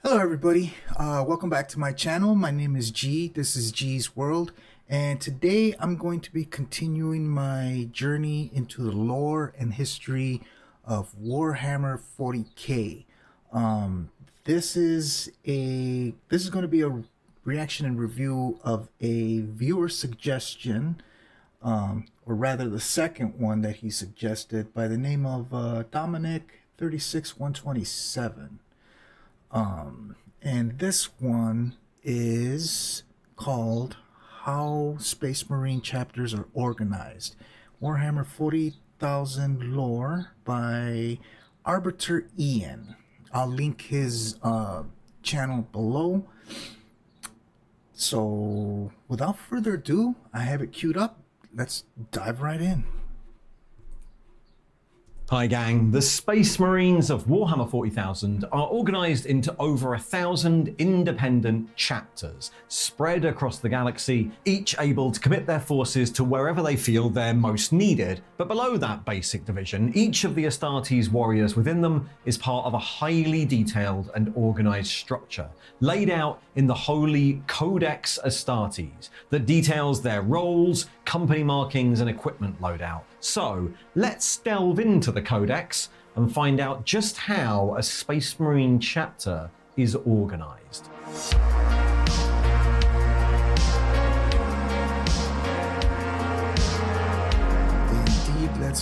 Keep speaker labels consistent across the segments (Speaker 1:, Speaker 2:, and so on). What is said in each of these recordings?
Speaker 1: Hello everybody, welcome back to my channel. My name is G, this is G's World, and today I'm going to be continuing my journey into the lore and history of Warhammer 40K. This is going to be a reaction and review of a viewer suggestion, or rather the second one that he suggested, by the name of Dominic 36127. And this one is called How Space Marine Chapters Are Organized. Warhammer 40,000 Lore by Arbiter Ian. I'll link his channel below. So without further ado, I have it queued up. Let's dive right in.
Speaker 2: Hi gang, the Space Marines of Warhammer 40,000 are organised into over 1,000 independent chapters, spread across the galaxy, each able to commit their forces to wherever they feel they're most needed. But below that basic division, each of the Astartes warriors within them is part of a highly detailed and organised structure, laid out in the holy Codex Astartes, that details their roles, company markings and equipment loadout. So let's delve into the Codex and find out just how a Space Marine chapter is organised.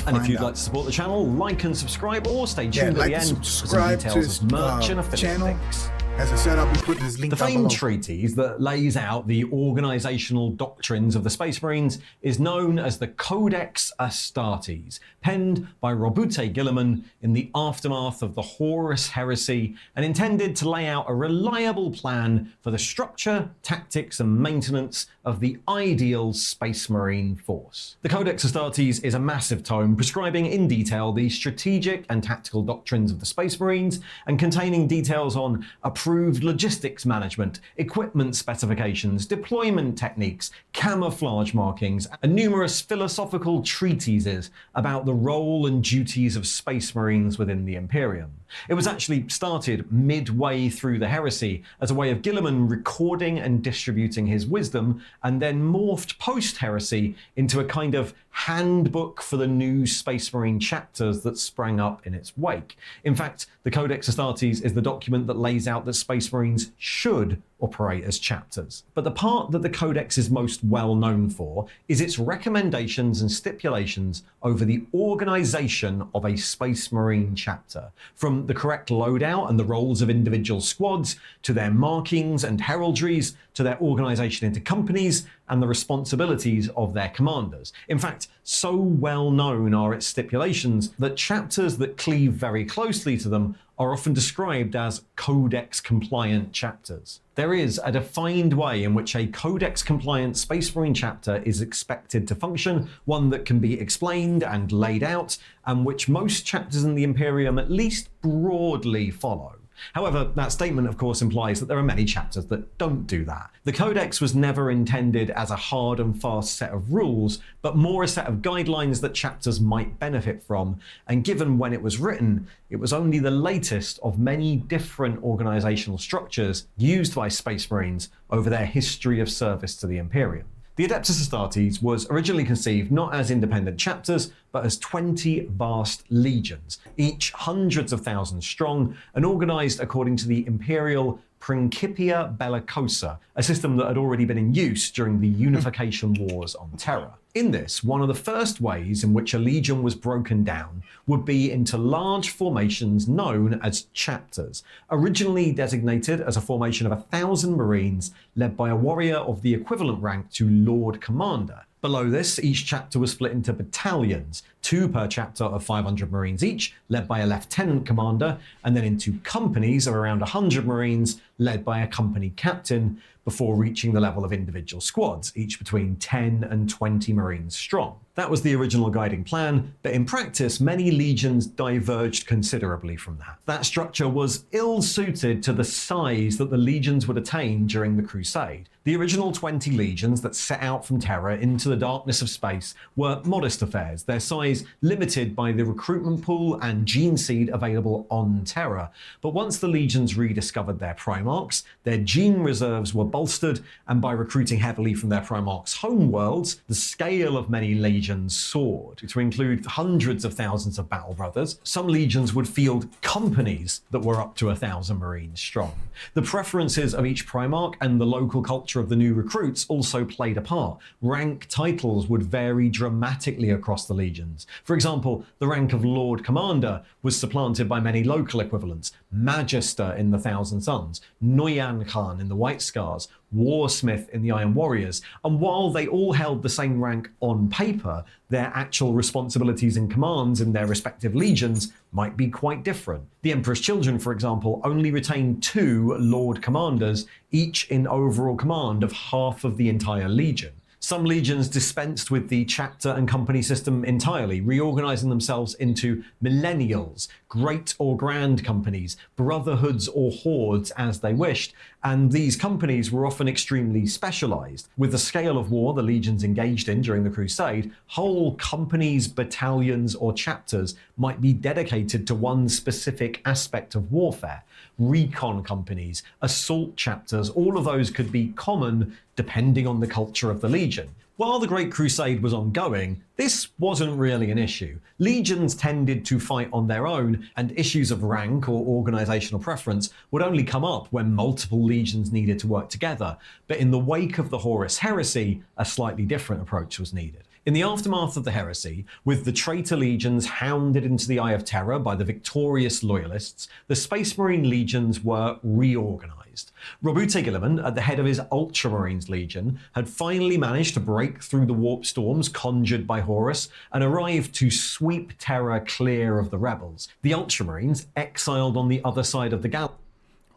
Speaker 2: And if you'd like to support the channel, like and subscribe, or stay tuned at the end for some details of merch and affiliate links.
Speaker 1: As I said, I'll be putting his link
Speaker 2: The
Speaker 1: down
Speaker 2: famed
Speaker 1: below.
Speaker 2: treatise that lays out the organisational doctrines of the Space Marines is known as the Codex Astartes, penned by Robute Guilliman in the aftermath of the Horus Heresy, and intended to lay out a reliable plan for the structure, tactics and maintenance of the ideal Space Marine force. The Codex Astartes is a massive tome prescribing in detail the strategic and tactical doctrines of the Space Marines, and containing details on approved logistics management, equipment specifications, deployment techniques, camouflage markings, and numerous philosophical treatises about the role and duties of Space Marines within the Imperium. It was actually started midway through the heresy as a way of Guilliman recording and distributing his wisdom, and then morphed post-heresy into a kind of handbook for the new Space Marine chapters that sprang up in its wake. In fact, the Codex Astartes is the document that lays out that Space Marines should operate as chapters. But the part that the Codex is most well known for is its recommendations and stipulations over the organisation of a Space Marine chapter, from the correct loadout and the roles of individual squads, to their markings and heraldries, to their organisation into companies and the responsibilities of their commanders. In fact, so well known are its stipulations that chapters that cleave very closely to them are often described as Codex-compliant chapters. There is a defined way in which a Codex-compliant Space Marine chapter is expected to function, one that can be explained and laid out, and which most chapters in the Imperium at least broadly follow. However, that statement of course implies that there are many chapters that don't do that. The Codex was never intended as a hard and fast set of rules, but more a set of guidelines that chapters might benefit from, and given when it was written, it was only the latest of many different organisational structures used by Space Marines over their history of service to the Imperium. The Adeptus Astartes was originally conceived not as independent chapters, but as 20 vast legions, each hundreds of thousands strong, and organised according to the imperial Principia Bellicosa, a system that had already been in use during the Unification Wars on Terra. In this, one of the first ways in which a legion was broken down would be into large formations known as chapters, originally designated as a formation of 1,000 Marines led by a warrior of the equivalent rank to Lord Commander. Below this, each chapter was split into battalions, 2 per chapter of 500 Marines each, led by a lieutenant commander, and then into companies of around 100 Marines, led by a company captain, before reaching the level of individual squads, each between 10 and 20 Marines strong. That was the original guiding plan, but in practice, many legions diverged considerably from that. That structure was ill-suited to the size that the legions would attain during the Crusade. The original 20 legions that set out from Terra into the darkness of space were modest affairs, their size limited by the recruitment pool and gene seed available on Terra. But once the legions rediscovered their Primarchs, their gene reserves were bolstered, and by recruiting heavily from their Primarchs' homeworlds, the scale of many legions soared. To include hundreds of thousands of battle brothers, some legions would field companies that were up to 1,000 Marines strong. The preferences of each Primarch and the local culture of the new recruits also played a part. Rank titles would vary dramatically across the legions. For example, the rank of Lord Commander was supplanted by many local equivalents: Magister in the Thousand Suns, Noyan Khan in the White Scars, Warsmith in the Iron Warriors, and while they all held the same rank on paper, their actual responsibilities and commands in their respective legions might be quite different. The Emperor's Children, for example, only retained 2 Lord Commanders, each in overall command of half of the entire legion. Some legions dispensed with the chapter and company system entirely, reorganizing themselves into millennials, great or grand companies, brotherhoods or hordes as they wished, and these companies were often extremely specialized. With the scale of war the legions engaged in during the Crusade, whole companies, battalions, or chapters might be dedicated to one specific aspect of warfare. Recon companies, assault chapters, all of those could be common depending on the culture of the legion. While the Great Crusade was ongoing, this wasn't really an issue. Legions tended to fight on their own, and issues of rank or organizational preference would only come up when multiple legions needed to work together. But in the wake of the Horus Heresy, a slightly different approach was needed. In the aftermath of the heresy, with the traitor legions hounded into the Eye of Terror by the victorious loyalists, the Space Marine legions were reorganized. Robute Guilliman, at the head of his Ultramarines Legion, had finally managed to break through the warp storms conjured by Horus and arrived to sweep Terra clear of the rebels. The Ultramarines, exiled on the other side of the galaxy.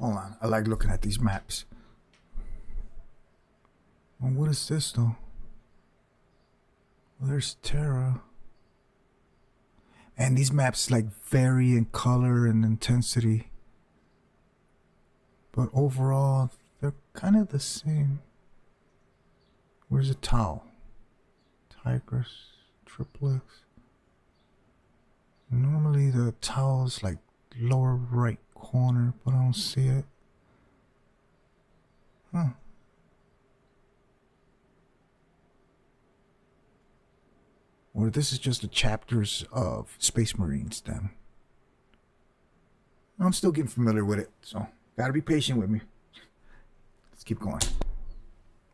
Speaker 1: Hold on, I like looking at these maps. Well, what is this though? Well, there's Terra. And these maps like vary in color and intensity. But overall, they're kind of the same. Where's the Tau? Tigress, Triplex. Normally the Tau is like lower right corner, but I don't see it. Huh. Or this is just the chapters of Space Marines then. I'm still getting familiar with it, so gotta be patient with me. Let's keep going.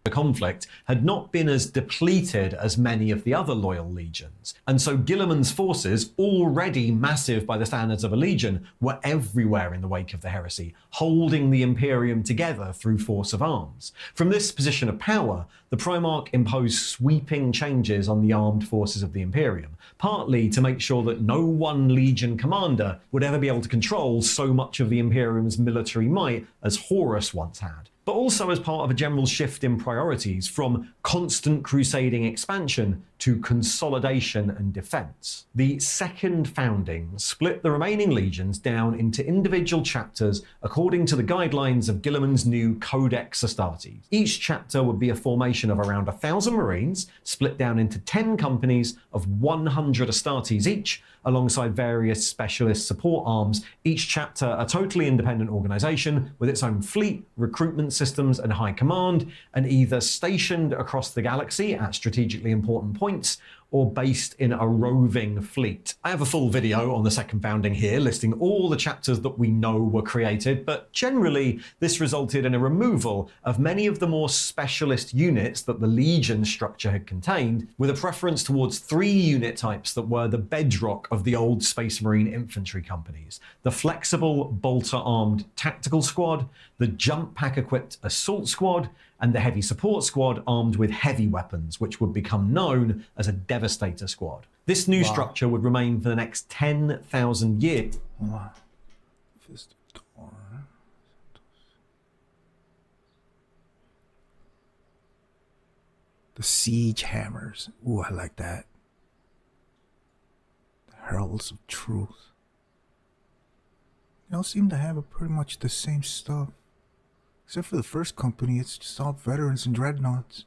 Speaker 2: The conflict had not been as depleted as many of the other loyal legions, and so Guilliman's forces, already massive by the standards of a legion, were everywhere in the wake of the heresy, holding the Imperium together through force of arms. From this position of power, the Primarch imposed sweeping changes on the armed forces of the Imperium, partly to make sure that no one legion commander would ever be able to control so much of the Imperium's military might as Horus once had, but also as part of a general shift in priorities from constant crusading expansion to consolidation and defense. The second founding split the remaining legions down into individual chapters according to the guidelines of Guilliman's new Codex Astartes. Each chapter would be a formation of around 1,000 Marines, split down into 10 companies of 100 Astartes each, alongside various specialist support arms, each chapter a totally independent organization with its own fleet, recruitment systems, and high command, and either stationed across the galaxy at strategically important points or based in a roving fleet. I have a full video on the second founding here listing all the chapters that we know were created, but generally this resulted in a removal of many of the more specialist units that the Legion structure had contained, with a preference towards 3 unit types that were the bedrock of the old Space Marine infantry companies: the flexible bolter-armed tactical squad, the jump pack equipped assault squad, and the heavy support squad armed with heavy weapons, which would become known as a Devastator squad. This new structure would remain for the next 10,000 years.
Speaker 1: Wow. Fist of Thor. The siege hammers. Ooh, I like that. The heralds of truth. They all seem to have pretty much the same stuff. Except for the first company, it's just all veterans and dreadnoughts.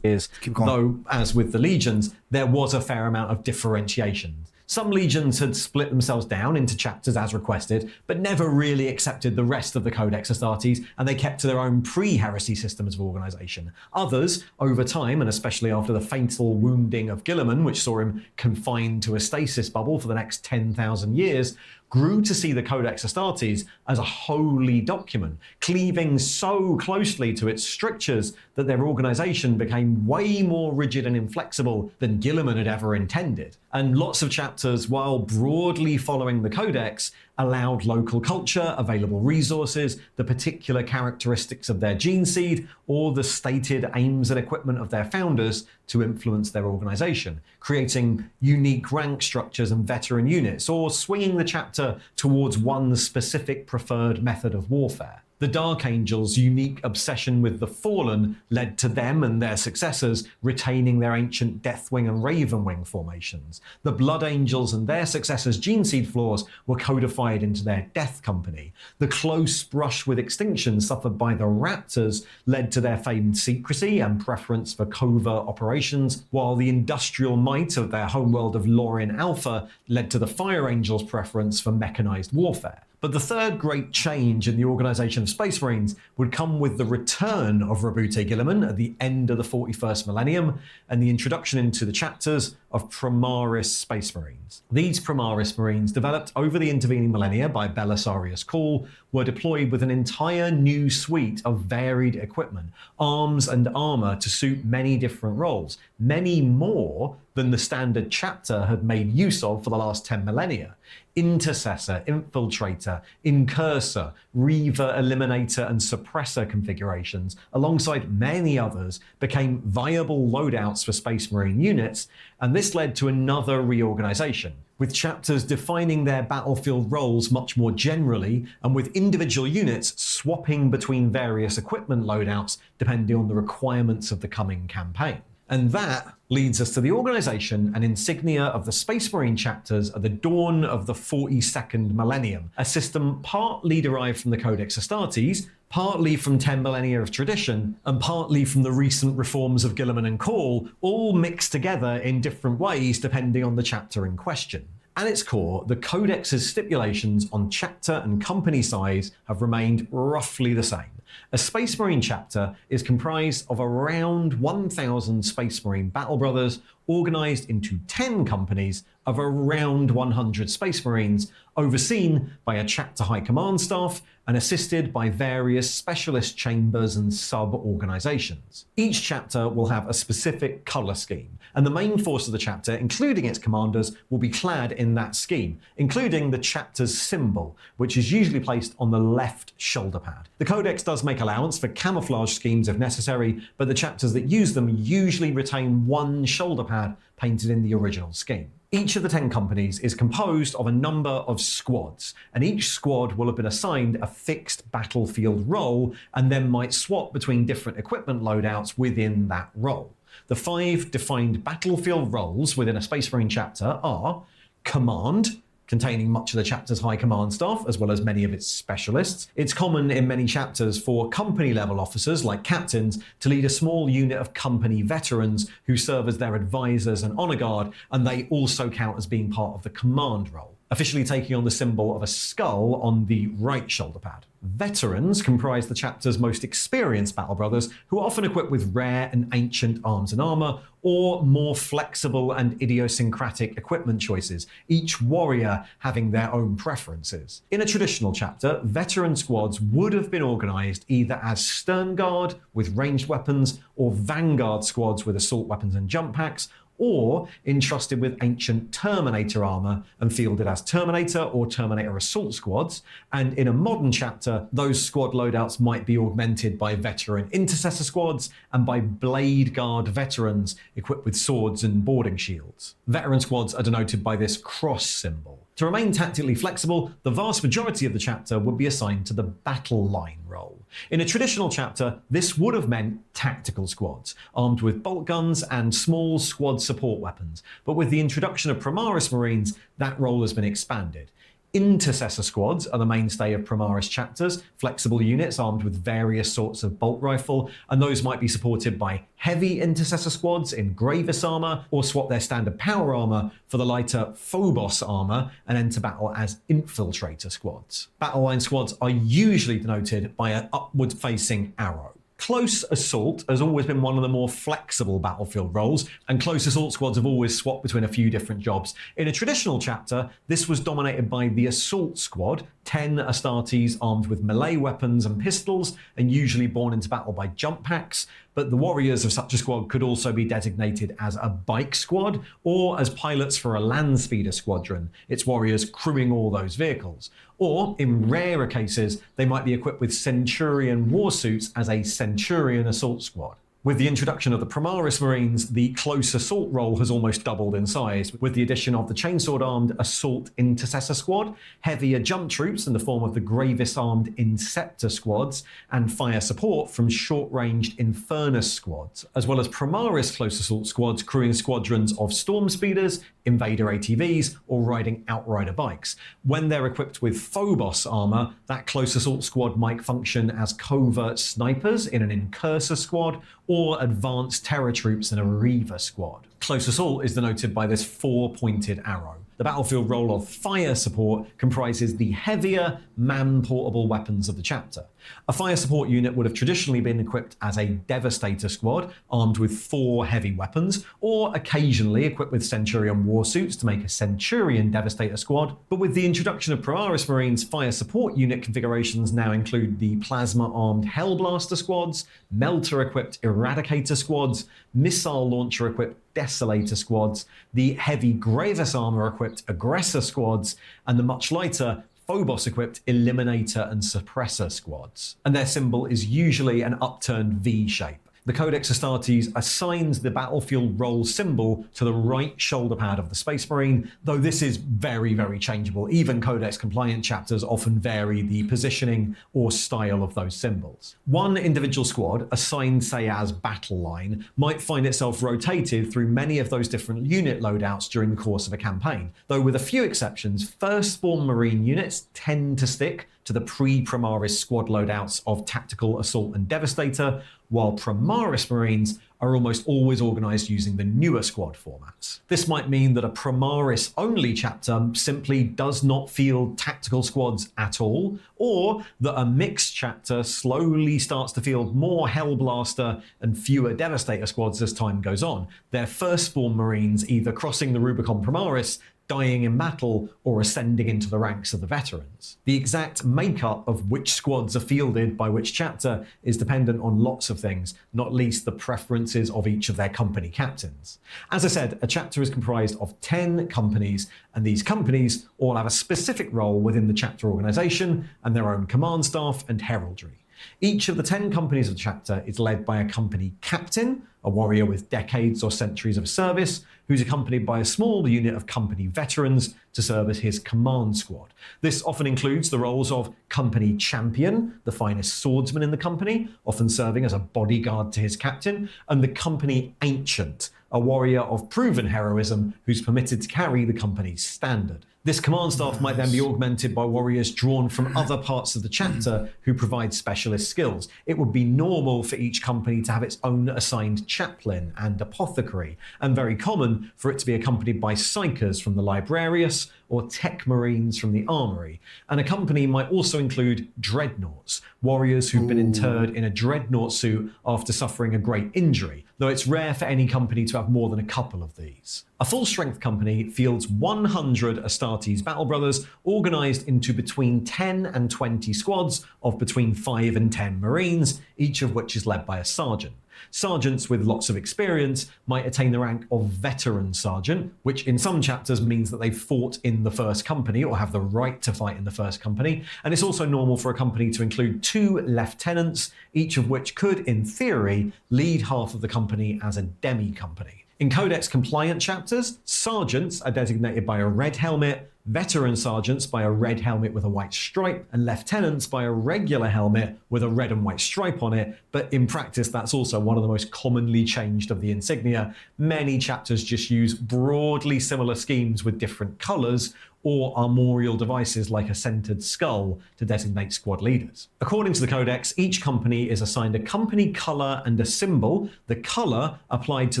Speaker 2: Is,
Speaker 1: Keep going.
Speaker 2: though, as with the legions, there was a fair amount of differentiation. Some legions had split themselves down into chapters as requested, but never really accepted the rest of the Codex Astartes, and they kept to their own pre-heresy systems of organisation. Others, over time, and especially after the fatal wounding of Guilliman, which saw him confined to a stasis bubble for the next 10,000 years, grew to see the Codex Astartes as a holy document, cleaving so closely to its strictures that their organisation became way more rigid and inflexible than Guilliman had ever intended. And lots of chapters, while broadly following the Codex, allowed local culture, available resources, the particular characteristics of their gene seed, or the stated aims and equipment of their founders to influence their organisation, creating unique rank structures and veteran units, or swinging the chapter towards one specific preferred method of warfare. The Dark Angels' unique obsession with the Fallen led to them and their successors retaining their ancient Deathwing and Ravenwing formations. The Blood Angels and their successors' gene seed flaws were codified into their Death Company. The close brush with extinction suffered by the Raptors led to their famed secrecy and preference for covert operations, while the industrial might of their homeworld of Lorin Alpha led to the Fire Angels' preference for mechanized warfare. But the third great change in the organisation of Space Marines would come with the return of Rabute Guilliman at the end of the 41st millennium and the introduction into the chapters of Primaris Space Marines. These Primaris Marines, developed over the intervening millennia by Belisarius Cawl, were deployed with an entire new suite of varied equipment, arms and armour to suit many different roles, many more than the standard chapter had made use of for the last 10 millennia. Intercessor, Infiltrator, Incursor, Reaver, Eliminator and Suppressor configurations, alongside many others, became viable loadouts for Space Marine units, and this led to another reorganisation, with chapters defining their battlefield roles much more generally, and with individual units swapping between various equipment loadouts depending on the requirements of the coming campaign. And that leads us to the organisation and insignia of the Space Marine chapters at the dawn of the 42nd millennium, a system partly derived from the Codex Astartes, partly from 10 millennia of tradition, and partly from the recent reforms of Guilliman and Cawl, all mixed together in different ways depending on the chapter in question. At its core, the Codex's stipulations on chapter and company size have remained roughly the same. A Space Marine chapter is comprised of around 1,000 Space Marine Battle Brothers, organised into 10 companies of around 100 Space Marines, overseen by a chapter high command staff and assisted by various specialist chambers and sub-organisations. Each chapter will have a specific colour scheme, and the main force of the chapter, including its commanders, will be clad in that scheme, including the chapter's symbol, which is usually placed on the left shoulder pad. The Codex does make allowance for camouflage schemes if necessary, but the chapters that use them usually retain one shoulder pad painted in the original scheme. Each of the 10 companies is composed of a number of squads, and each squad will have been assigned a fixed battlefield role and then might swap between different equipment loadouts within that role. The 5 defined battlefield roles within a Space Marine chapter are Command, containing much of the chapter's high command staff, as well as many of its specialists. It's common in many chapters for company-level officers, like captains, to lead a small unit of company veterans who serve as their advisors and honour guard, and they also count as being part of the command role, officially taking on the symbol of a skull on the right shoulder pad. Veterans comprise the chapter's most experienced battle brothers, who are often equipped with rare and ancient arms and armour, or more flexible and idiosyncratic equipment choices, each warrior having their own preferences. In a traditional chapter, veteran squads would have been organised either as Stern Guard with ranged weapons, or Vanguard squads with assault weapons and jump packs, or entrusted with ancient Terminator armour and fielded as Terminator or Terminator assault squads, and in a modern chapter, those squad loadouts might be augmented by veteran intercessor squads and by Blade Guard veterans equipped with swords and boarding shields. Veteran squads are denoted by this cross symbol. To remain tactically flexible, the vast majority of the chapter would be assigned to the battle line role. In a traditional chapter, this would have meant tactical squads, armed with bolt guns and small squad support weapons, but with the introduction of Primaris Marines, that role has been expanded. Intercessor squads are the mainstay of Primaris chapters, flexible units armed with various sorts of bolt rifle, and those might be supported by heavy intercessor squads in Gravis armor, or swap their standard power armor for the lighter Phobos armor and enter battle as infiltrator squads. Battle line squads are usually denoted by an upward-facing arrow. Close assault has always been one of the more flexible battlefield roles, and close assault squads have always swapped between a few different jobs. In a traditional chapter, this was dominated by the assault squad, 10 Astartes armed with melee weapons and pistols, and usually born into battle by jump packs. But the warriors of such a squad could also be designated as a bike squad or as pilots for a land speeder squadron, its warriors crewing all those vehicles. Or, in rarer cases, they might be equipped with Centurion warsuits as a Centurion assault squad. With the introduction of the Primaris Marines, the close assault role has almost doubled in size, with the addition of the chainsword-armed Assault Intercessor Squad, heavier jump troops in the form of the Gravis-armed Inceptor Squads, and fire support from short-ranged Infernus Squads, as well as Primaris close assault squads crewing squadrons of Storm Speeders, Invader ATVs, or riding Outrider bikes. When they're equipped with Phobos armor, that close assault squad might function as covert snipers in an Incursor squad, or advanced terror troops in a Reaver squad. Close assault is denoted by this 4-pointed arrow. The battlefield role of fire support comprises the heavier, man-portable weapons of the chapter. A fire support unit would have traditionally been equipped as a Devastator squad, armed with 4 heavy weapons, or occasionally equipped with Centurion warsuits to make a Centurion Devastator squad. But with the introduction of Primaris Marines, fire support unit configurations now include the plasma-armed Hellblaster squads, melter-equipped Eradicator squads, missile launcher-equipped Desolator squads, the heavy Gravis armor-equipped Aggressor squads, and the much lighter Phobos-equipped Eliminator and Suppressor squads. And their symbol is usually an upturned V shape. The Codex Astartes assigns the battlefield role symbol to the right shoulder pad of the Space Marine, though this is very, very changeable. Even Codex compliant chapters often vary the positioning or style of those symbols. One individual squad, assigned say as battle line, might find itself rotated through many of those different unit loadouts during the course of a campaign, though with a few exceptions, first-spawn Marine units tend to stick to the pre-Primaris squad loadouts of Tactical, Assault and Devastator, while Primaris Marines are almost always organised using the newer squad formats. This might mean that a Primaris-only chapter simply does not field tactical squads at all, or that a mixed chapter slowly starts to field more Hellblaster and fewer Devastator squads as time goes on, their first-spawn Marines either crossing the Rubicon Primaris, dying in battle, or ascending into the ranks of the veterans. The exact makeup of which squads are fielded by which chapter is dependent on lots of things, not least the preferences of each of their company captains. As I said, a chapter is comprised of 10 companies, and these companies all have a specific role within the chapter organisation and their own command staff and heraldry. Each of the 10 companies of the chapter is led by a company captain, a warrior with decades or centuries of service, who's accompanied by a small unit of company veterans to serve as his command squad. This often includes the roles of company champion, the finest swordsman in the company, often serving as a bodyguard to his captain, and the company ancient, a warrior of proven heroism who's permitted to carry the company's standard. This command staff might then be augmented by warriors drawn from other parts of the chapter who provide specialist skills. It would be normal for each company to have its own assigned chaplain and apothecary, and very common for it to be accompanied by psychers from the Librarius or tech marines from the armory. And a company might also include dreadnoughts, warriors who've been interred in a dreadnought suit after suffering a great injury, though it's rare for any company to have more than a couple of these. A full-strength company fields 100 Astartes battle brothers, organised into between 10 and 20 squads of between 5 and 10 Marines, each of which is led by a sergeant. Sergeants with lots of experience might attain the rank of veteran sergeant, which in some chapters means that they've fought in the first company or have the right to fight in the first company. And it's also normal for a company to include 2 lieutenants, each of which could, in theory, lead half of the company as a demi-company. In Codex compliant chapters, sergeants are designated by a red helmet, veteran sergeants by a red helmet with a white stripe, and lieutenants by a regular helmet with a red and white stripe on it. But in practice, that's also one of the most commonly changed of the insignia. Many chapters just use broadly similar schemes with different colours, or armorial devices like a centered skull to designate squad leaders. According to the Codex, each company is assigned a company color and a symbol, the color applied to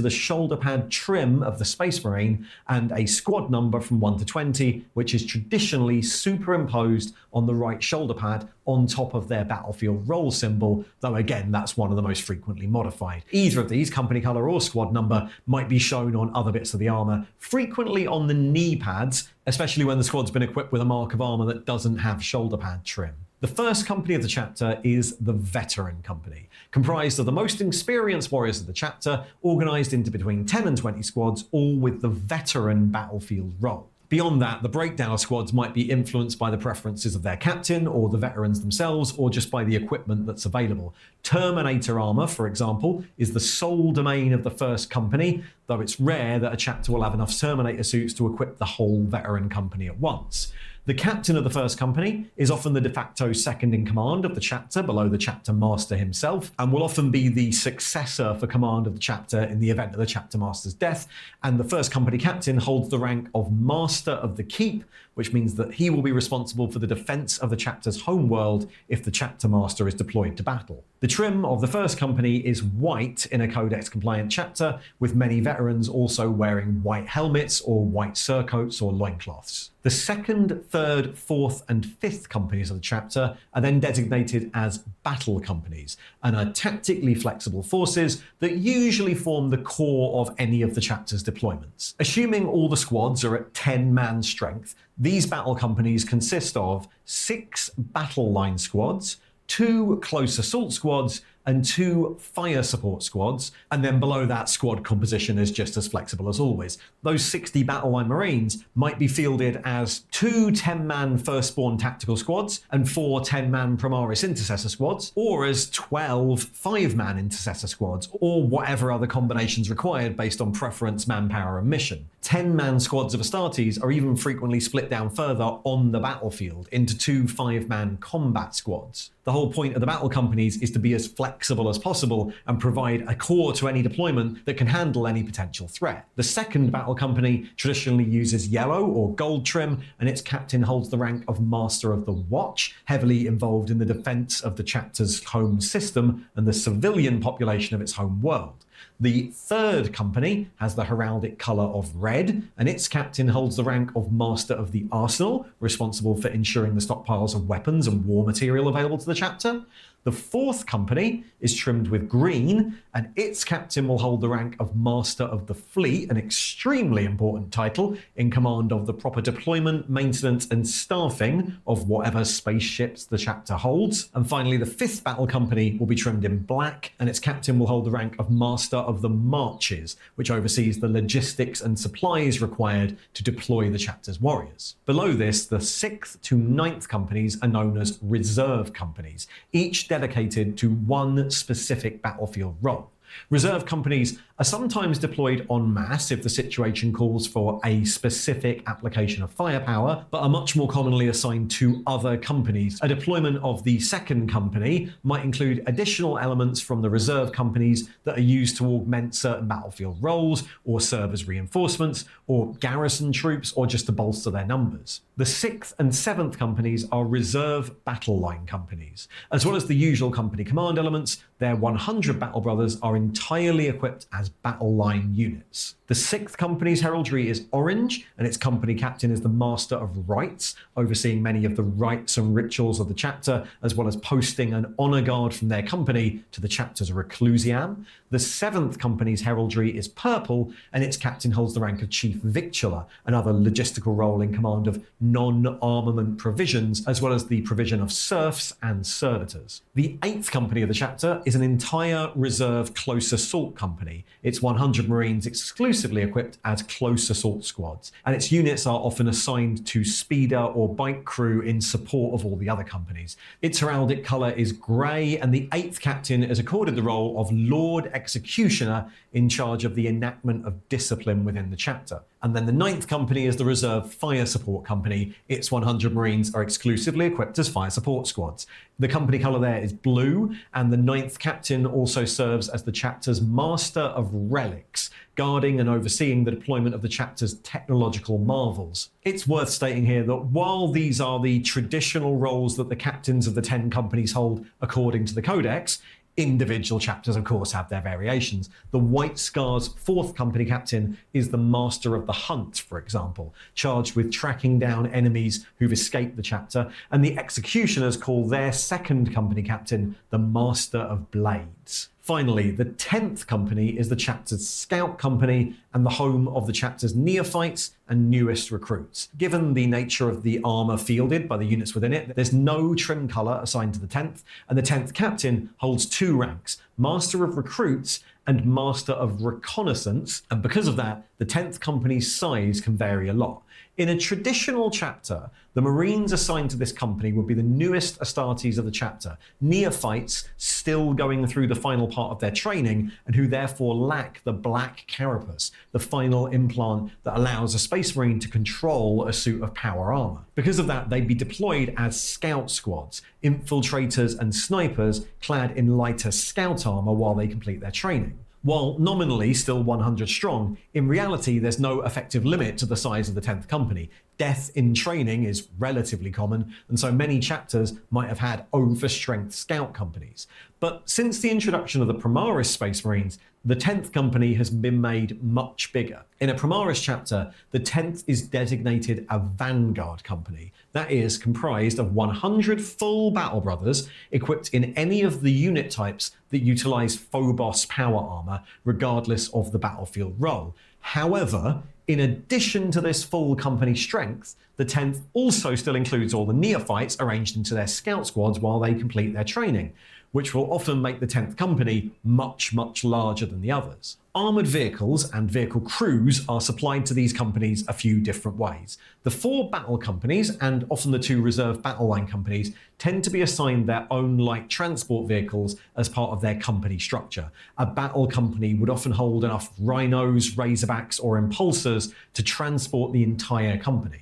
Speaker 2: the shoulder pad trim of the Space Marine, and a squad number from 1 to 20, which is traditionally superimposed on the right shoulder pad on top of their battlefield roll symbol, though again, that's one of the most frequently modified. Either of these, company color or squad number, might be shown on other bits of the armor, frequently on the knee pads, especially when the squad's been equipped with a mark of armor that doesn't have shoulder pad trim. The first company of the chapter is the Veteran Company, comprised of the most experienced warriors of the chapter, organized into between 10 and 20 squads, all with the veteran battlefield role. Beyond that, the breakdown of squads might be influenced by the preferences of their captain or the veterans themselves, or just by the equipment that's available. Terminator armor, for example, is the sole domain of the first company, though it's rare that a chapter will have enough Terminator suits to equip the whole veteran company at once. The captain of the first company is often the de facto second in command of the chapter below the chapter master himself, and will often be the successor for command of the chapter in the event of the chapter master's death. And the first company captain holds the rank of master of the keep, which means that he will be responsible for the defense of the chapter's homeworld if the chapter master is deployed to battle. The trim of the first company is white in a Codex compliant chapter, with many veterans also wearing white helmets or white surcoats or loincloths. The second, third, fourth, and fifth companies of the chapter are then designated as battle companies and are tactically flexible forces that usually form the core of any of the chapter's deployments. Assuming all the squads are at 10-man strength, these battle companies consist of 6 battle line squads, 2 close assault squads, and 2 fire support squads, and then below that, squad composition is just as flexible as always. Those 60 battle line Marines might be fielded as 2 10-man firstborn tactical squads and 4 10-man Primaris intercessor squads, or as 12 5-man intercessor squads, or whatever other combinations required based on preference, manpower, and mission. 10-man squads of Astartes are even frequently split down further on the battlefield into 2 5-man combat squads. The whole point of the battle companies is to be as flexible as possible and provide a core to any deployment that can handle any potential threat. The second battle company traditionally uses yellow or gold trim, and its captain holds the rank of Master of the Watch, heavily involved in the defense of the chapter's home system and the civilian population of its home world. The third company has the heraldic colour of red, and its captain holds the rank of Master of the Arsenal, responsible for ensuring the stockpiles of weapons and war material available to the chapter. The fourth company is trimmed with green, and its captain will hold the rank of Master of the Fleet, an extremely important title, in command of the proper deployment, maintenance, and staffing of whatever spaceships the chapter holds. And finally, the fifth battle company will be trimmed in black, and its captain will hold the rank of Master of the Marches, which oversees the logistics and supplies required to deploy the chapter's warriors. Below this, the 6th to 9th companies are known as reserve companies, each dedicated to one specific battlefield role. Reserve companies are sometimes deployed en masse if the situation calls for a specific application of firepower, but are much more commonly assigned to other companies. A deployment of the second company might include additional elements from the reserve companies that are used to augment certain battlefield roles, or serve as reinforcements, or garrison troops, or just to bolster their numbers. The 6th and 7th companies are reserve battle line companies. As well as the usual company command elements, their 100 battle brothers are entirely equipped as battle line units. The 6th company's heraldry is orange, and its company captain is the Master of Rites, overseeing many of the rites and rituals of the chapter, as well as posting an honor guard from their company to the chapter's reclusiam. The 7th company's heraldry is purple, and its captain holds the rank of Chief Victualler, another logistical role in command of non-armament provisions, as well as the provision of serfs and servitors. The 8th company of the chapter is an entire reserve close assault company, it's 100 Marines exclusively equipped as close assault squads, and its units are often assigned to speeder or bike crew in support of all the other companies. Its heraldic colour is grey, and the 8th Captain is accorded the role of Lord Executioner in charge of the enactment of discipline within the chapter. And then the 9th Company is the reserve fire support company. Its 100 Marines are exclusively equipped as fire support squads. The company colour there is blue, and the 9th Captain also serves as the chapter's Master of Relics, guarding and overseeing the deployment of the chapter's technological marvels. It's worth stating here that while these are the traditional roles that the captains of the 10 companies hold according to the Codex, individual chapters, of course, have their variations. The White Scar's 4th Company Captain is the Master of the Hunt, for example, charged with tracking down enemies who've escaped the chapter, and the Executioners call their 2nd Company Captain the Master of Blades. Finally, the 10th Company is the chapter's scout company and the home of the chapter's neophytes and newest recruits. Given the nature of the armour fielded by the units within it, there's no trim colour assigned to the 10th, and the 10th Captain holds 2 ranks, Master of Recruits and Master of Reconnaissance, and because of that, the 10th Company's size can vary a lot. In a traditional chapter, the Marines assigned to this company would be the newest Astartes of the chapter, neophytes still going through the final part of their training and who therefore lack the black carapace, the final implant that allows a Space Marine to control a suit of power armour. Because of that, they'd be deployed as scout squads, infiltrators and snipers clad in lighter scout armour while they complete their training. While nominally still 100 strong, in reality there's no effective limit to the size of the 10th Company. Death in training is relatively common, and so many chapters might have had overstrength scout companies. But since the introduction of the Primaris Space Marines, the 10th Company has been made much bigger. In a Primaris chapter, the 10th is designated a Vanguard Company. That is comprised of 100 full Battle Brothers equipped in any of the unit types that utilise Phobos power armour, regardless of the battlefield role. However, in addition to this full company strength, the 10th also still includes all the neophytes arranged into their scout squads while they complete their training, which will often make the 10th Company much, much larger than the others. Armoured vehicles and vehicle crews are supplied to these companies a few different ways. The 4 battle companies, and often the 2 reserve battle line companies, tend to be assigned their own light transport vehicles as part of their company structure. A battle company would often hold enough rhinos, razorbacks, or impulsors to transport the entire company.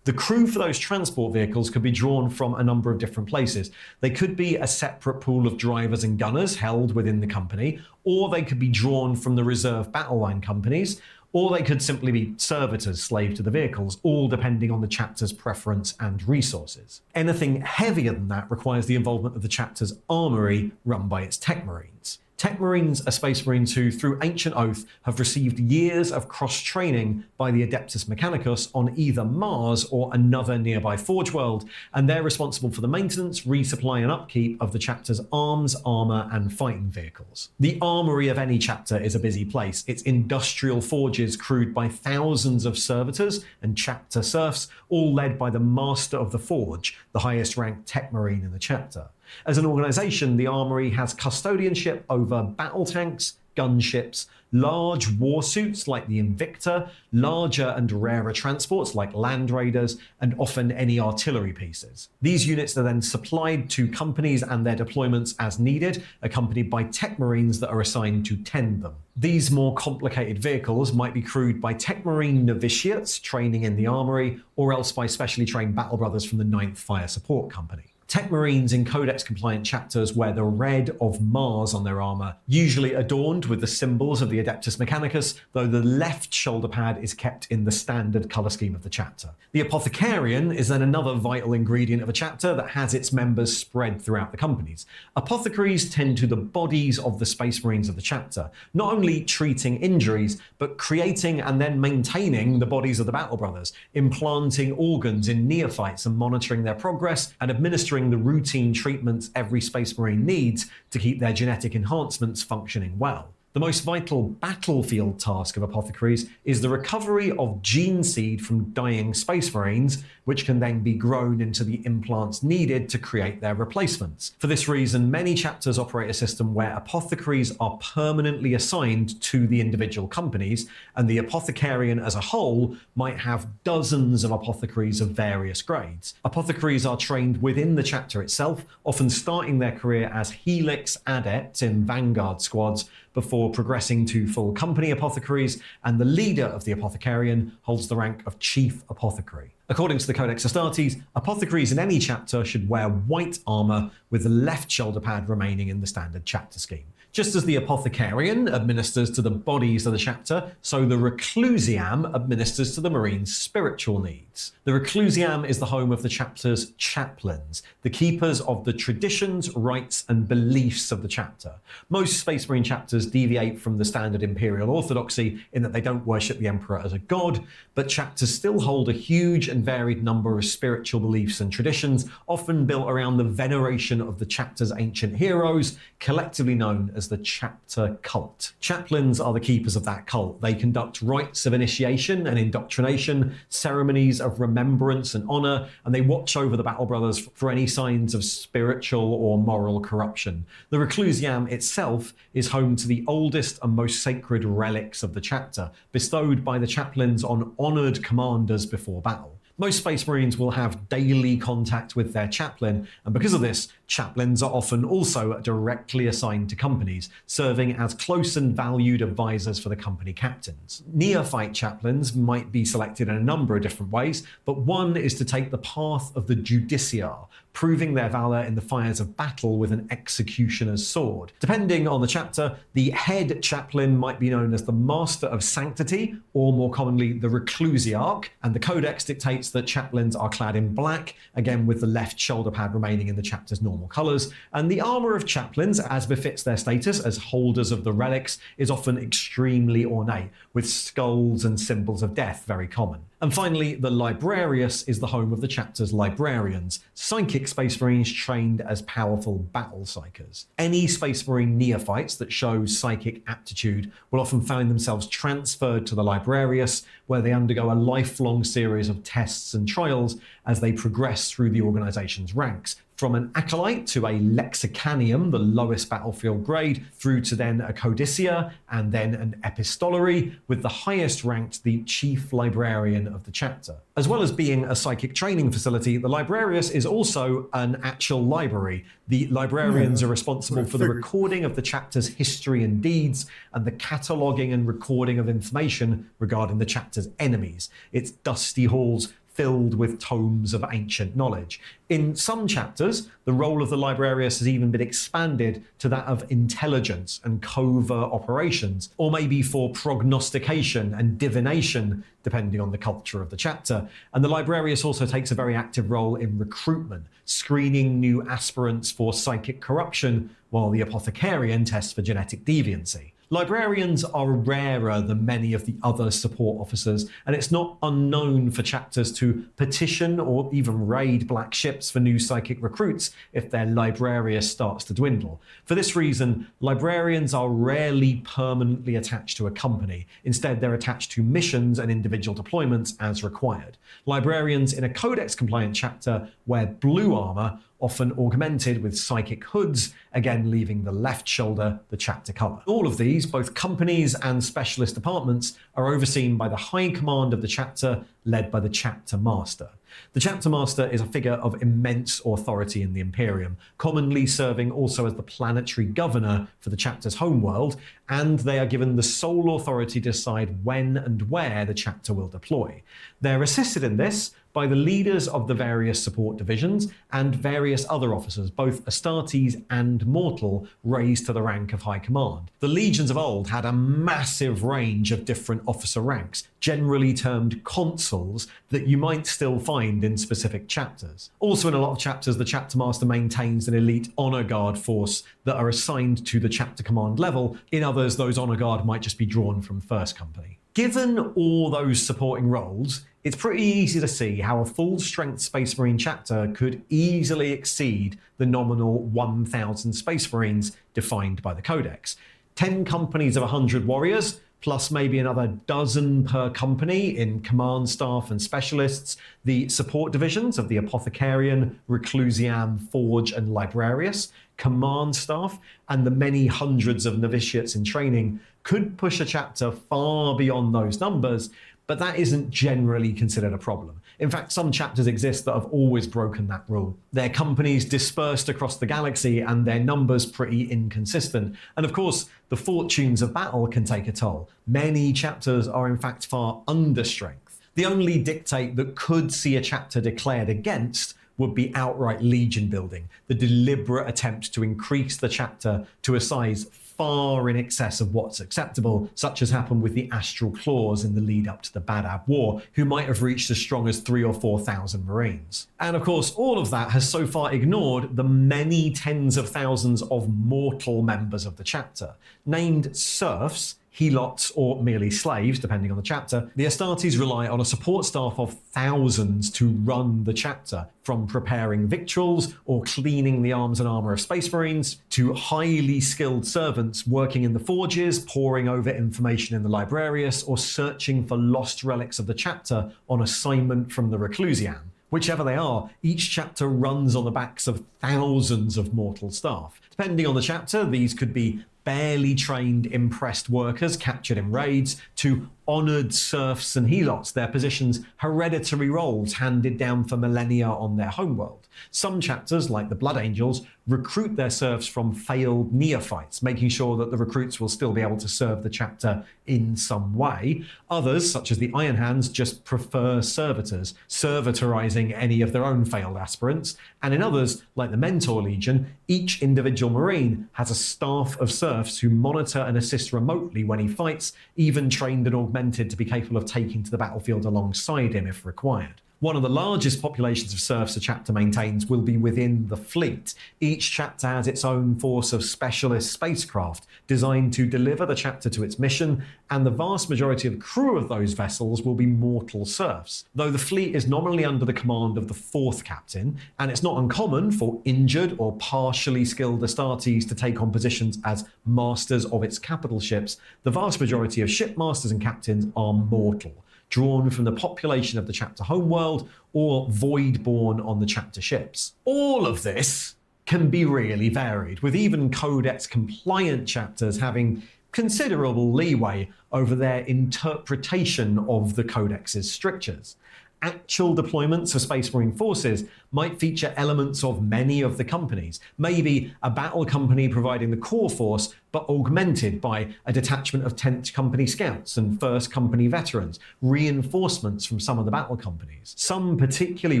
Speaker 2: The crew for those transport vehicles could be drawn from a number of different places. They could be a separate pool of drivers and gunners held within the company, or they could be drawn from the reserve battle line companies, or they could simply be servitors slave to the vehicles, all depending on the chapter's preference and resources. Anything heavier than that requires the involvement of the chapter's armoury run by its Tech Marines. Tech Marines are Space Marines who, through ancient oath, have received years of cross-training by the Adeptus Mechanicus on either Mars or another nearby Forge world, and they're responsible for the maintenance, resupply and upkeep of the chapter's arms, armour and fighting vehicles. The armoury of any chapter is a busy place. It's industrial forges crewed by thousands of servitors and chapter serfs, all led by the Master of the Forge, the highest ranked Tech Marine in the chapter. As an organisation, the armoury has custodianship over battle tanks, gunships, large warsuits like the Invicta, larger and rarer transports like Land Raiders, and often any artillery pieces. These units are then supplied to companies and their deployments as needed, accompanied by Tech Marines that are assigned to tend them. These more complicated vehicles might be crewed by Tech Marine novitiates training in the armoury, or else by specially trained battle brothers from the 9th Fire Support Company. Tech Marines in Codex-compliant chapters wear the red of Mars on their armour, usually adorned with the symbols of the Adeptus Mechanicus, though the left shoulder pad is kept in the standard colour scheme of the chapter. The Apothecarian is then another vital ingredient of a chapter that has its members spread throughout the companies. Apothecaries tend to the bodies of the Space Marines of the chapter, not only treating injuries, but creating and then maintaining the bodies of the Battle Brothers, implanting organs in neophytes and monitoring their progress, and administering the routine treatments every Space Marine needs to keep their genetic enhancements functioning well. The most vital battlefield task of apothecaries is the recovery of gene seed from dying space marines, which can then be grown into the implants needed to create their replacements. For this reason, many chapters operate a system where apothecaries are permanently assigned to the individual companies, and the apothecarian as a whole might have dozens of apothecaries of various grades. Apothecaries are trained within the chapter itself, often starting their career as Helix adepts in Vanguard squads before progressing to full company apothecaries, and the leader of the apothecarian holds the rank of chief apothecary. According to the Codex Astartes, apothecaries in any chapter should wear white armour with the left shoulder pad remaining in the standard chapter scheme. Just as the apothecarian administers to the bodies of the chapter, so the reclusiam administers to the marine's spiritual needs. The reclusiam is the home of the chapter's chaplains, the keepers of the traditions, rites, and beliefs of the chapter. Most Space Marine chapters deviate from the standard imperial orthodoxy in that they don't worship the emperor as a god, but chapters still hold a huge and varied number of spiritual beliefs and traditions, often built around the veneration of the chapter's ancient heroes, collectively known as the chapter cult. Chaplains are the keepers of that cult. They conduct rites of initiation and indoctrination, ceremonies of remembrance and honor, and they watch over the Battle Brothers for any signs of spiritual or moral corruption. The Reclusiam itself is home to the oldest and most sacred relics of the chapter, bestowed by the chaplains on honored commanders before battle. Most Space Marines will have daily contact with their chaplain, and because of this, chaplains are often also directly assigned to companies, serving as close and valued advisors for the company captains. Neophyte chaplains might be selected in a number of different ways, but one is to take the path of the Judiciar, proving their valor in the fires of battle with an executioner's sword. Depending on the chapter, the head chaplain might be known as the Master of Sanctity, or more commonly, the Reclusiarch, and the Codex dictates that chaplains are clad in black, again with the left shoulder pad remaining in the chapter's normal colours, and the armour of chaplains, as befits their status as holders of the relics, is often extremely ornate, with skulls and symbols of death very common. And finally, the Librarius is the home of the chapter's librarians, psychic Space Marines trained as powerful battle psychers. Any Space Marine neophytes that show psychic aptitude will often find themselves transferred to the Librarius, where they undergo a lifelong series of tests and trials as they progress through the organization's ranks, from an acolyte to a lexicanium, the lowest battlefield grade, through to then a codicea and then an epistolary, with the highest ranked the chief librarian of the chapter. As well as being a psychic training facility, the Librarius is also an actual library. The librarians are responsible for the recording of the chapter's history and deeds, and the cataloguing and recording of information regarding the chapter's enemies, its dusty halls filled with tomes of ancient knowledge. In some chapters, the role of the Librarius has even been expanded to that of intelligence and covert operations, or maybe for prognostication and divination, depending on the culture of the chapter. And the Librarius also takes a very active role in recruitment, screening new aspirants for psychic corruption, while the Apothecarian tests for genetic deviancy. Librarians are rarer than many of the other support officers, and it's not unknown for chapters to petition or even raid black ships for new psychic recruits if their Librarius starts to dwindle. For this reason, librarians are rarely permanently attached to a company. Instead, they're attached to missions and individual deployments as required. Librarians in a Codex-compliant chapter wear blue armor, often augmented with psychic hoods, again leaving the left shoulder the chapter colour. All of these, both companies and specialist departments, are overseen by the high command of the chapter, led by the chapter master. The chapter master is a figure of immense authority in the Imperium, commonly serving also as the planetary governor for the chapter's homeworld, and they are given the sole authority to decide when and where the chapter will deploy. They're assisted in this by the leaders of the various support divisions and various other officers, both Astartes and mortal, raised to the rank of high command. The legions of old had a massive range of different officer ranks, generally termed consuls, that you might still find in specific chapters. Also in a lot of chapters, the chapter master maintains an elite honor guard force that are assigned to the chapter command level. In others, those honor guard might just be drawn from first company. Given all those supporting roles, it's pretty easy to see how a full-strength Space Marine chapter could easily exceed the nominal 1,000 Space Marines defined by the Codex. 10 companies of 100 warriors, plus maybe another dozen per company in command staff and specialists, the support divisions of the Apothecarian, Reclusian, Forge, and Librarius, command staff, and the many hundreds of novitiates in training could push a chapter far beyond those numbers, but that isn't generally considered a problem. In fact, some chapters exist that have always broken that rule. Their companies dispersed across the galaxy and their numbers pretty inconsistent. And of course, the fortunes of battle can take a toll. Many chapters are in fact far under strength. The only dictate that could see a chapter declared against would be outright legion building, the deliberate attempt to increase the chapter to a size far in excess of what's acceptable, such as happened with the Astral Claws in the lead up to the Badab War, who might have reached as strong as 3,000 or 4,000 Marines. And of course, all of that has so far ignored the many tens of thousands of mortal members of the chapter. Named serfs, helots, or merely slaves, depending on the chapter, the Astartes rely on a support staff of thousands to run the chapter, from preparing victuals or cleaning the arms and armour of Space Marines, to highly skilled servants working in the forges, poring over information in the Librarius, or searching for lost relics of the chapter on assignment from the Reclusian. Whichever they are, each chapter runs on the backs of thousands of mortal staff. Depending on the chapter, these could be barely trained, impressed workers captured in raids, to honoured serfs and helots, their positions hereditary roles handed down for millennia on their homeworld. Some chapters, like the Blood Angels, recruit their serfs from failed neophytes, making sure that the recruits will still be able to serve the chapter in some way. Others, such as the Iron Hands, just prefer servitors, servitorizing any of their own failed aspirants. And in others, like the Mentor Legion, each individual Marine has a staff of serfs who monitor and assist remotely when he fights, even trained and augmented to be capable of taking to the battlefield alongside him if required. One of the largest populations of serfs a chapter maintains will be within the fleet. Each chapter has its own force of specialist spacecraft designed to deliver the chapter to its mission, and the vast majority of the crew of those vessels will be mortal serfs. Though the fleet is nominally under the command of the fourth captain, and it's not uncommon for injured or partially skilled Astartes to take on positions as masters of its capital ships, the vast majority of shipmasters and captains are mortal, drawn from the population of the chapter homeworld or void-born on the chapter ships. All of this can be really varied, with even Codex-compliant chapters having considerable leeway over their interpretation of the Codex's strictures. Actual deployments of Space Marine forces might feature elements of many of the companies, maybe a battle company providing the core force, but augmented by a detachment of 10th Company scouts and 1st Company veterans, reinforcements from some of the battle companies. Some particularly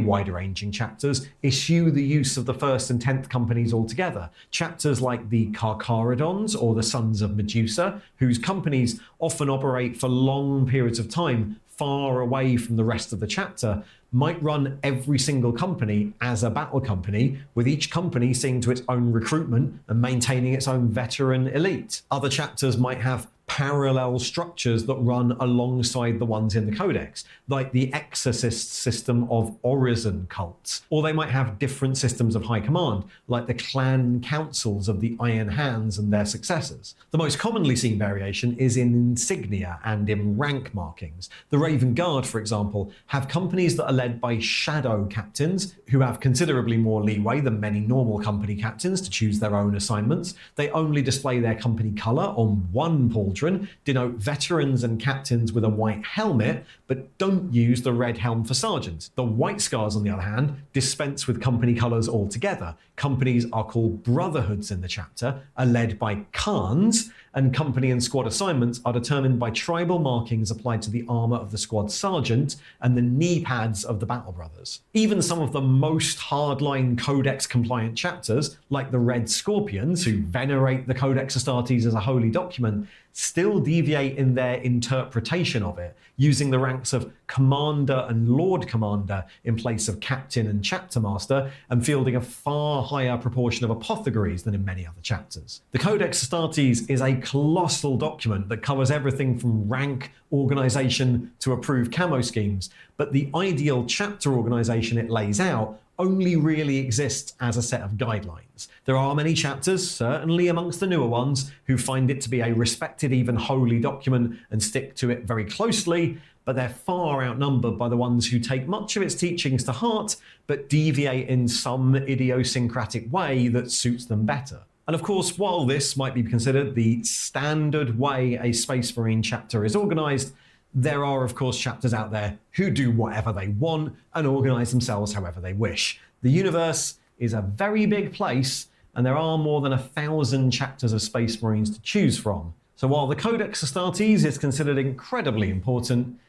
Speaker 2: wide-ranging chapters issue the use of the 1st and 10th Companies altogether. Chapters like the Carcharodons or the Sons of Medusa, whose companies often operate for long periods of time far away from the rest of the chapter, might run every single company as a battle company, with each company seeing to its own recruitment and maintaining its own veteran elite. Other chapters might have parallel structures that run alongside the ones in the Codex, like the Exorcist system of Orison cults. Or they might have different systems of high command, like the clan councils of the Iron Hands and their successors. The most commonly seen variation is in insignia and in rank markings. The Raven Guard, for example, have companies that are led by shadow captains, who have considerably more leeway than many normal company captains to choose their own assignments. They only display their company colour on one pauldron, denote veterans and captains with a white helmet, but don't use the red helm for sergeants. The White Scars, on the other hand, dispense with company colours altogether. Companies are called brotherhoods in the chapter, are led by Khans, and company and squad assignments are determined by tribal markings applied to the armour of the squad sergeant and the knee pads of the Battle Brothers. Even some of the most hardline Codex-compliant chapters, like the Red Scorpions, who venerate the Codex Astartes as a holy document, still deviate in their interpretation of it, using the ranks of Commander and Lord Commander in place of Captain and Chapter Master, and fielding a far higher proportion of apothecaries than in many other chapters. The Codex Astartes is a colossal document that covers everything from rank, organisation to approved camo schemes, but the ideal chapter organisation it lays out only really exists as a set of guidelines. There are many chapters, certainly amongst the newer ones, who find it to be a respected, even holy document and stick to it very closely, but they're far outnumbered by the ones who take much of its teachings to heart, but deviate in some idiosyncratic way that suits them better. And of course, while this might be considered the standard way a Space Marine chapter is organised, there are, of course, chapters out there who do whatever they want and organise themselves however they wish. The universe is a very big place, and there are more than 1,000 chapters of Space Marines to choose from. So while the Codex Astartes is considered incredibly important,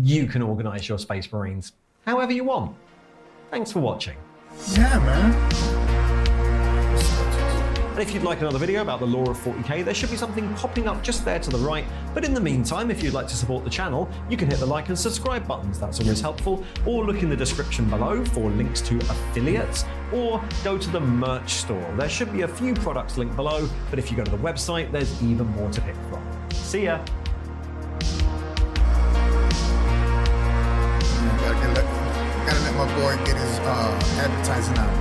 Speaker 2: you can organise your Space Marines however you want. Thanks for watching.
Speaker 1: Yeah, man.
Speaker 2: And if you'd like another video about the lore of 40k, there should be something popping up just there to the right. But in the meantime, if you'd like to support the channel, you can hit the like and subscribe buttons, that's always helpful, or look in the description below for links to affiliates, or go to the merch store. There should be a few products linked below, but if you go to the website, there's even more to pick from. See ya!
Speaker 1: Gotta let my boy get his advertising out.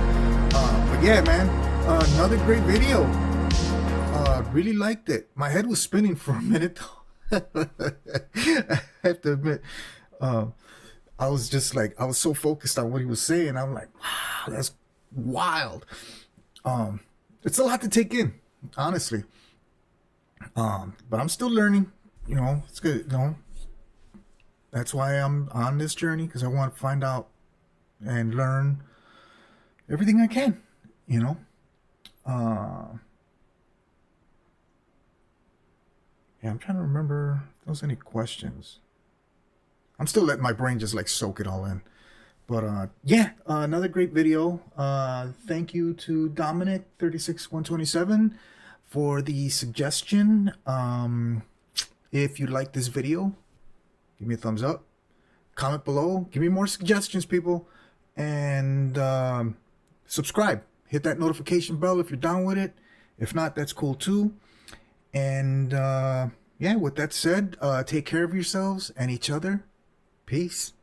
Speaker 1: But yeah, man, another great video. Really liked it. My head was spinning for a minute though. I have to admit, I was just like, I was so focused on what he was saying. I'm like, wow, that's wild. It's a lot to take in, honestly. But I'm still learning. You know, it's good. You know, that's why I'm on this journey, because I want to find out and learn everything I can. You know. Yeah, I'm trying to remember if there was any questions. I'm still letting my brain just like soak it all in. But yeah, another great video. Thank you to Dominic 36127 for the suggestion. If you like this video, give me a thumbs up. Comment below. Give me more suggestions, people. And subscribe. Hit that notification bell if you're down with it. If not, that's cool too. And yeah, with that said, take care of yourselves and each other. Peace.